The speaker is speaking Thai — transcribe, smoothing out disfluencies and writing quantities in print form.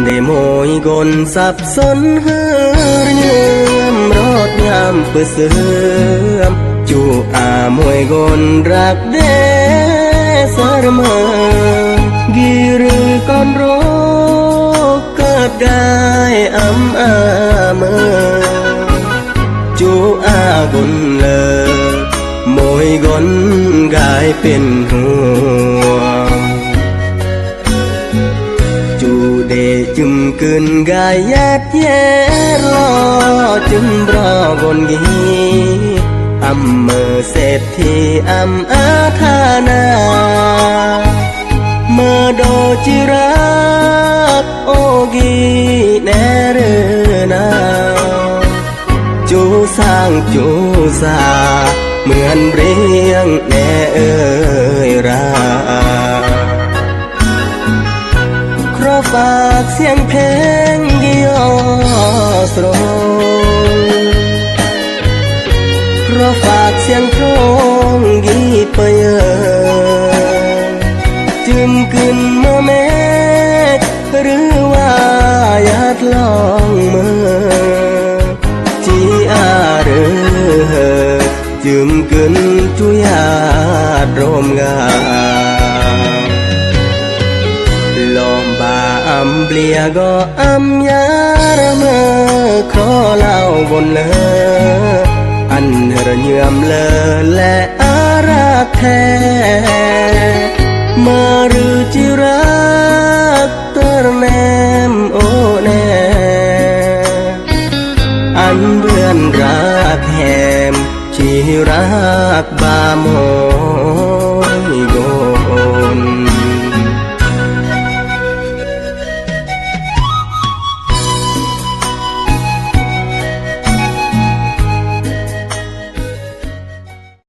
ได้โมยกลสับสนเฮือเยืมรอดยามเปื่อเสื่อมจูอามวยกลรักเดสรเมอกีรือก่อนโรคเกิดได้อำอาเมอจูอากลเลอโมยกลกลายเป็นห่วงจูเดจุมกึนกายยัดเย็นลอจุมรอกลกีอำเมอเศรษฐีอำอาธานาเมื่อโดจิรักโอกีแนเรนาจูสร้างจูสาเหมือนเรียงแน่เอ่ยราครอฝากเสียงเพลงกิโยสโรครอฝากเสียงโครงกีเปยจึมกึนเมื่อเมฆหรือว่าอยากลองเมื่อจีอาเรือจึมกึนจุยาดรมงาลมบาอัมเปลียก็อัมยาระเมอขอเล่าบนเลออันระเยื่อมเลอและอารักแท้มาหรือจิรักตรแนมโอแนอันเบื่อนรักแหมชีรักบาโม